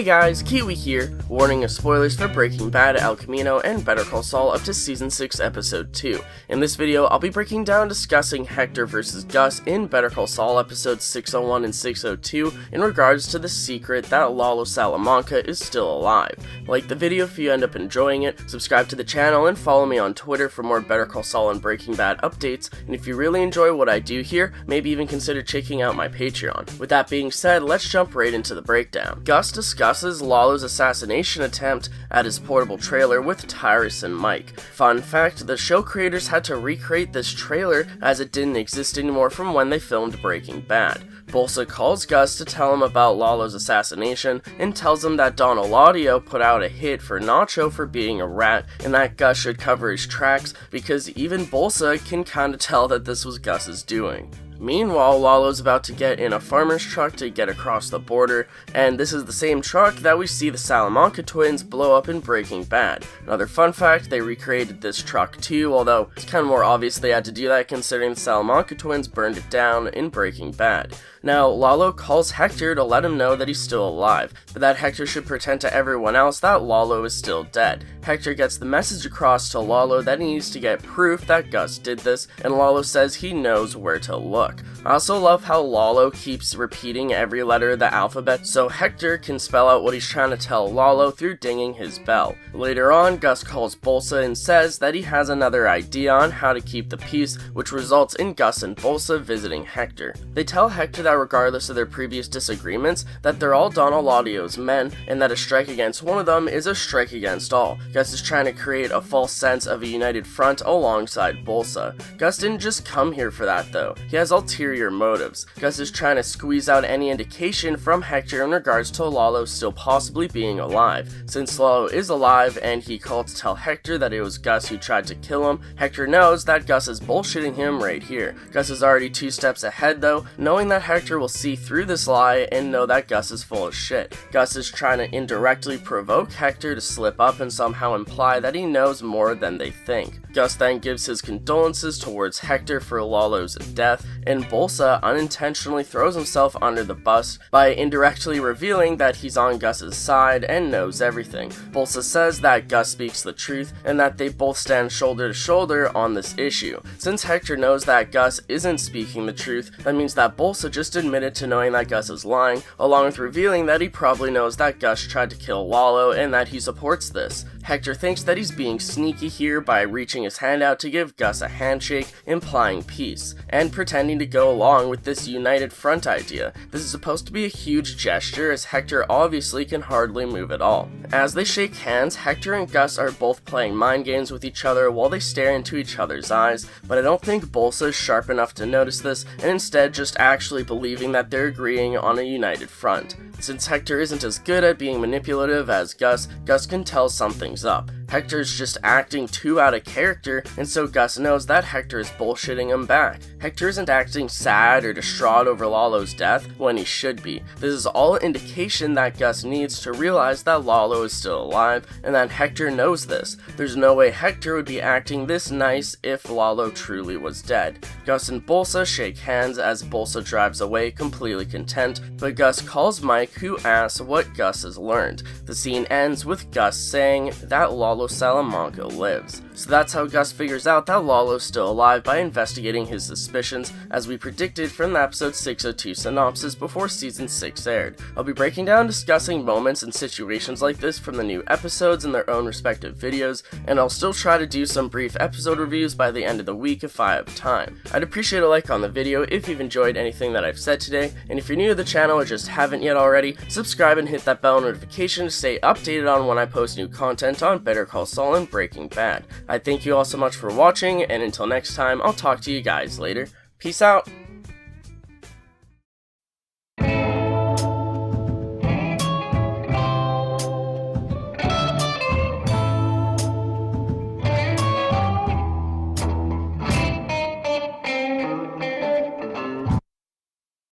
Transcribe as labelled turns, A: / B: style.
A: Hey guys, Kiwi here, warning of spoilers for Breaking Bad, El Camino, and Better Call Saul up to Season 6, Episode 2. In this video, I'll be breaking down discussing Hector vs. Gus in Better Call Saul Episodes 601 and 602 in regards to the secret that Lalo Salamanca is still alive. Like the video if you end up enjoying it, subscribe to the channel, and follow me on Twitter for more Better Call Saul and Breaking Bad updates, and if you really enjoy what I do here, maybe even consider checking out my Patreon. With that being said, let's jump right into the breakdown. Gus discusses Lalo's assassination attempt at his portable trailer with Tyrus and Mike. Fun fact, the show creators had to recreate this trailer as it didn't exist anymore from when they filmed Breaking Bad. Bolsa calls Gus to tell him about Lalo's assassination and tells him that Don Eladio put out a hit for Nacho for being a rat and that Gus should cover his tracks because even Bolsa can kinda tell that this was Gus's doing. Meanwhile, Lalo's about to get in a farmer's truck to get across the border, and this is the same truck that we see the Salamanca twins blow up in Breaking Bad. Another fun fact, they recreated this truck too, although it's kind of more obvious they had to do that considering the Salamanca twins burned it down in Breaking Bad. Now, Lalo calls Hector to let him know that he's still alive, but that Hector should pretend to everyone else that Lalo is still dead. Hector gets the message across to Lalo that he needs to get proof that Gus did this, and Lalo says he knows where to look. I also love how Lalo keeps repeating every letter of the alphabet so Hector can spell out what he's trying to tell Lalo through dinging his bell. Later on, Gus calls Bolsa and says that he has another idea on how to keep the peace, which results in Gus and Bolsa visiting Hector. They tell Hector that regardless of their previous disagreements, that they're all Don Eladio's men, and that a strike against one of them is a strike against all. Gus is trying to create a false sense of a united front alongside Bolsa. Gus didn't just come here for that though, he has ulterior motives. Gus is trying to squeeze out any indication from Hector in regards to Lalo still possibly being alive. Since Lalo is alive and he called to tell Hector that it was Gus who tried to kill him, Hector knows that Gus is bullshitting him right here. Gus is already 2 steps ahead though, knowing that Hector will see through this lie and know that Gus is full of shit. Gus is trying to indirectly provoke Hector to slip up and somehow imply that he knows more than they think. Gus then gives his condolences towards Hector for Lalo's death, and Bolsa unintentionally throws himself under the bus by indirectly revealing that he's on Gus's side and knows everything. Bolsa says that Gus speaks the truth and that they both stand shoulder to shoulder on this issue. Since Hector knows that Gus isn't speaking the truth, that means that Bolsa just admitted to knowing that Gus is lying, along with revealing that he probably knows that Gus tried to kill Lalo and that he supports this. Hector thinks that he's being sneaky here by reaching his hand out to give Gus a handshake, implying peace, and pretending to go along with this united front idea. This is supposed to be a huge gesture as Hector obviously can hardly move at all. As they shake hands, Hector and Gus are both playing mind games with each other while they stare into each other's eyes, but I don't think Bolsa is sharp enough to notice this and instead just actually believing that they're agreeing on a united front. Since Hector isn't as good at being manipulative as Gus can tell something's up. Hector's just acting too out of character, and so Gus knows that Hector is bullshitting him back. Hector isn't acting sad or distraught over Lalo's death when he should be. This is all indication that Gus needs to realize that Lalo is still alive, and that Hector knows this. There's no way Hector would be acting this nice if Lalo truly was dead. Gus and Bolsa shake hands as Bolsa drives away completely content, but Gus calls Mike, who asks what Gus has learned. The scene ends with Gus saying that Lalo Salamanca lives. So that's how Gus figures out that Lalo's still alive by investigating his suspicions, as we predicted from the episode 602 synopsis before season 6 aired. I'll be breaking down discussing moments and situations like this from the new episodes in their own respective videos, and I'll still try to do some brief episode reviews by the end of the week if I have time. I'd appreciate a like on the video if you've enjoyed anything that I've said today, and if you're new to the channel or just haven't yet already, subscribe and hit that bell notification to stay updated on when I post new content on Better Call Saul and Breaking Bad. I thank you all so much for watching, and until next time, I'll talk to you guys later. Peace out!